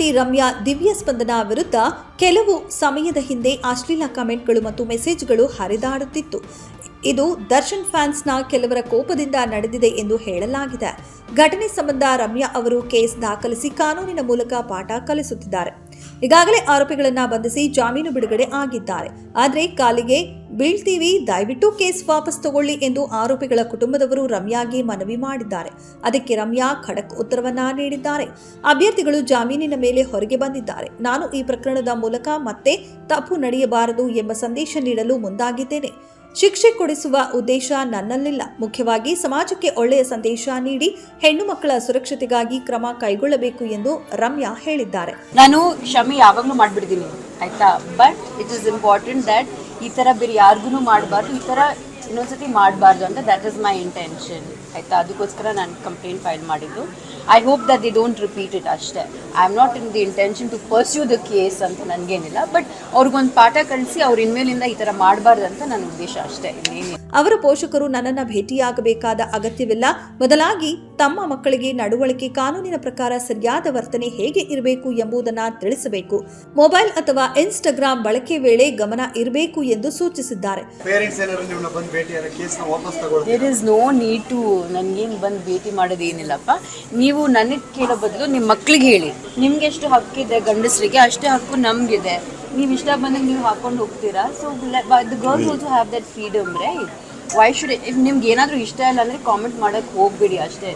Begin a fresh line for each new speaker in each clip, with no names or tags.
ನಟಿ ರಮ್ಯಾ ದಿವ್ಯ ಸ್ಪಂದನ ವಿರುದ್ಧ ಕೆಲವು ಸಮಯದ ಹಿಂದೆ ಅಶ್ಲೀಲ ಕಮೆಂಟ್ಗಳು ಮತ್ತು ಮೆಸೇಜ್ಗಳು ಹರಿದಾಡುತ್ತಿತ್ತು. ಇದು ದರ್ಶನ್ ಫ್ಯಾನ್ಸ್ನ ಕೆಲವರ ಕೋಪದಿಂದ ನಡೆದಿದೆ ಎಂದು ಹೇಳಲಾಗಿದೆ. ಘಟನೆ ಸಂಬಂಧ ರಮ್ಯಾ ಅವರು ಕೇಸ್ ದಾಖಲಿಸಿ ಕಾನೂನಿನ ಮೂಲಕ ಪಾಠ ಕಲಿಸುತ್ತಿದ್ದಾರೆ. ಈಗಾಗಲೇ ಆರೋಪಿಗಳನ್ನು ಬಂಧಿಸಿ ಜಾಮೀನು ಬಿಡುಗಡೆ ಆಗಿದ್ದಾರೆ. ಆದರೆ ಕಾಲಿಗೆ ಬೀಳ್ತೀವಿ, ದಯವಿಟ್ಟು ಕೇಸ್ ವಾಪಸ್ ತಗೊಳ್ಳಿ ಎಂದು ಆರೋಪಿಗಳ ಕುಟುಂಬದವರು ರಮ್ಯಾಗೆ ಮನವಿ ಮಾಡಿದ್ದಾರೆ. ಅದಕ್ಕೆ ರಮ್ಯಾ ಖಡಕ್ ಉತ್ತರವನ್ನ ನೀಡಿದ್ದಾರೆ. ಅಭ್ಯರ್ಥಿಗಳು ಜಾಮೀನಿನ ಮೇಲೆ ಹೊರಗೆ ಬಂದಿದ್ದಾರೆ. ನಾನು ಈ ಪ್ರಕರಣದ ಮೂಲಕ ಮತ್ತೆ ತಪ್ಪು ನಡೆಯಬಾರದು ಎಂಬ ಸಂದೇಶ ನೀಡಲು ಮುಂದಾಗಿದ್ದೇನೆ. ಶಿಕ್ಷೆ ಕೊಡಿಸುವ ಉದ್ದೇಶ ನನ್ನಲ್ಲಿಲ್ಲ. ಮುಖ್ಯವಾಗಿ ಸಮಾಜಕ್ಕೆ ಒಳ್ಳೆಯ ಸಂದೇಶ ನೀಡಿ ಹೆಣ್ಣು ಮಕ್ಕಳ ಸುರಕ್ಷತೆಗಾಗಿ ಕ್ರಮ ಕೈಗೊಳ್ಳಬೇಕು ಎಂದು ರಮ್ಯಾ ಹೇಳಿದ್ದಾರೆ.
ನಾನು ಕ್ಷಮೆ ಯಾವಾಗಲೂ ಮಾಡ್ಬಿಡ್ತೀನಿ ಆಯ್ತಾ, but it is important that ಈ ಥರ ಬೇರೆ ಯಾರಿಗೂ ಮಾಡಬಾರ್ದು, ಈ ಥರ ಇನ್ನೊಂದ್ಸತಿ ಮಾಡಬಾರ್ದು ಅಂತ ದಟ್ ಇಸ್ ಮೈ ಇಂಟೆನ್ಷನ್ ಆಯಿತಾ. ಅದಕ್ಕೋಸ್ಕರ ನಾನು ಕಂಪ್ಲೇಂಟ್ ಫೈಲ್ ಮಾಡಿದ್ದು. I hope that they don't repeat it ಅಷ್ಟೇ. I am not in the intention to pursue the case ಅಂತ ನನಗೇನಿಲ್ಲ, ಬಟ್ ಅವ್ರಿಗೊಂದು ಪಾಠ ಕಲಿಸಿ ಅವ್ರ ಇನ್ಮೇಲಿಂದ ಈ ಥರ ಮಾಡಬಾರ್ದು ಅಂತ ನನ್ನ ಉದ್ದೇಶ ಅಷ್ಟೇ.
ಅವರ ಪೋಷಕರು ನನ್ನನ್ನು ಭೇಟಿಯಾಗಬೇಕಾದ ಅಗತ್ಯವಿಲ್ಲ. ಬದಲಾಗಿ ತಮ್ಮ ಮಕ್ಕಳಿಗೆ ನಡವಳಿಕೆ ಕಾನೂನಿನ ಪ್ರಕಾರ ಸರಿಯಾದ ವರ್ತನೆ ಹೇಗೆ ಇರಬೇಕು ಎಂಬುದನ್ನು ತಿಳಿಸಬೇಕು. ಮೊಬೈಲ್ ಅಥವಾ ಇನ್ಸ್ಟಾಗ್ರಾಮ್ ಬಳಕೆ ವೇಳೆ ಗಮನ ಇರಬೇಕು ಎಂದು ಸೂಚಿಸಿದ್ದಾರೆ.
There is no need to ನನಗೇನು ಬಂದು ಭೇಟಿ ಮಾಡೋದೇನಿಲ್ಲಪ್ಪ. ನೀವು ನನಗೆ ಕೇಳೋ ಬದಲು ನಿಮ್ಮ ಮಕ್ಳಿಗೆ ಹೇಳಿ. ನಿಮ್ಗೆ ಎಷ್ಟು ಹಕ್ಕಿದೆ ಗಂಡಸರಿಗೆ ಅಷ್ಟೇ ಹಕ್ಕು ನಮಗಿದೆ. ನೀವು ಇಷ್ಟ ಬಂದಾಗ ನೀವು ಹಾಕೊಂಡು ಹೋಗ್ತೀರಾ. So the girls also have that freedom, right? Why should if ನಿಮ್ಗೆ ಏನಾದರೂ ಇಷ್ಟ ಇಲ್ಲ ಅಂದರೆ ಕಾಮೆಂಟ್ ಮಾಡೋಕ್ಕೆ ಹೋಗಬೇಡಿ ಅಷ್ಟೇ.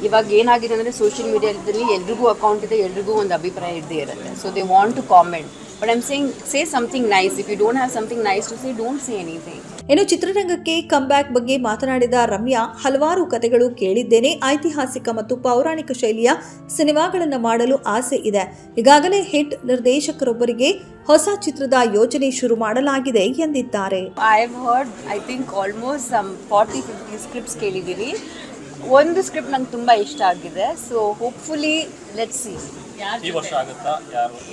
ಇವಾಗ ಏನಾಗಿದೆ ಅಂದರೆ ಸೋಷಿಯಲ್ ಮೀಡಿಯಾದಲ್ಲಿ ಎಲ್ರಿಗೂ ಅಕೌಂಟ್ ಇದೆ, ಎಲ್ರಿಗೂ ಒಂದು ಅಭಿಪ್ರಾಯ ಇದ್ದೇ ಇರುತ್ತೆ. So they want to comment, but I am saying say something nice. If you don't have something nice to say, don't say anything.
ಇನ್ನು ಚಿತ್ರರಂಗಕ್ಕೆ ಕಮ್ಬ್ಯಾಕ್ ಬಗ್ಗೆ ಮಾತನಾಡಿದ ರಮ್ಯಾ, ಹಲವಾರು ಕಥೆಗಳು ಕೇಳಿದ್ದೇನೆ. ಐತಿಹಾಸಿಕ ಮತ್ತು ಪೌರಾಣಿಕ ಶೈಲಿಯ ಸಿನಿಮಾಗಳನ್ನು ಮಾಡಲು ಆಸೆ ಇದೆ. ಈಗಾಗಲೇ ಹಿಟ್ ನಿರ್ದೇಶಕರೊಬ್ಬರಿಗೆ ಹೊಸ ಚಿತ್ರದ ಯೋಜನೆ ಶುರು ಮಾಡಲಾಗಿದೆ ಎಂದಿದ್ದಾರೆ.
I have heard I think almost some 40-50 scripts ಕೇಳಿದ್ದೀನಿ. ಒಂದು ಸ್ಕ್ರಿಪ್ಟ್ ನಂಗೆ ತುಂಬ ಇಷ್ಟ ಆಗಿದೆ. So hopefully let's see.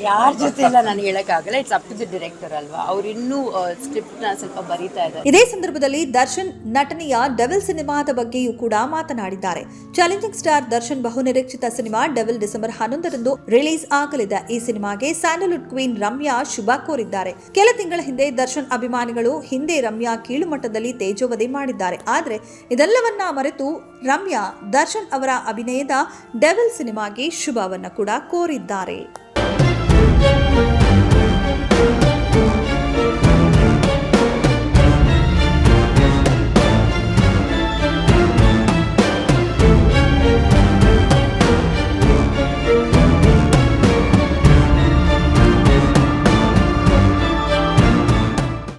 ಯಾರ ಜೊತೆ ಎಲ್ಲ ನಾನು ಹೇಳಕ್ಕಾಗಲ್ಲ. It's up to the director ಅಲ್ವಾ, ಅವ್ರು ಇನ್ನೂ ಸ್ಕ್ರಿಪ್ಟ್ನ ಸ್ವಲ್ಪ ಬರೀತಾ ಇದ್ದಾರೆ.
ಇದೇ ಸಂದರ್ಭದಲ್ಲಿ ದರ್ಶನ್ ನಟನೆಯ ಡೆವಿಲ್ ಸಿನಿಮಾದ ಬಗ್ಗೆಯೂ ಕೂಡ ಮಾತನಾಡಿದ್ದಾರೆ. ಚಾಲೆಂಜಿಂಗ್ ಸ್ಟಾರ್ ದರ್ಶನ್ ಬಹುನಿರೀಕ್ಷಿತ ಸಿನಿಮಾ ಡೆವಿಲ್ ಡಿಸೆಂಬರ್ 11ರಂದು ರಿಲೀಸ್ ಆಗಲಿದೆ. ಈ ಸಿನಿಮಾಗೆ ಸ್ಯಾಂಡಲ್ವುಡ್ ಕ್ವೀನ್ ರಮ್ಯಾ ಶುಭ ಕೋರಿದ್ದಾರೆ. ಕೆಲ ತಿಂಗಳ ಹಿಂದೆ ದರ್ಶನ್ ಅಭಿಮಾನಿಗಳು ಹಿಂದೆ ರಮ್ಯಾ ಕೀಳು ಮಟ್ಟದಲ್ಲಿ ತೇಜೋವಧೆ ಮಾಡಿದ್ದಾರೆ. ಆದರೆ ಇದೆಲ್ಲವನ್ನ ಮರೆತು ರಮ್ಯಾ ದರ್ಶನ್ ಅವರ ಅಭಿನಯದ ಡೆವಿಲ್ ಸಿನಿಮಾಗೆ ಶುಭವನ್ನ ಕೂಡ ಕೋರಿದ್ದಾರೆ.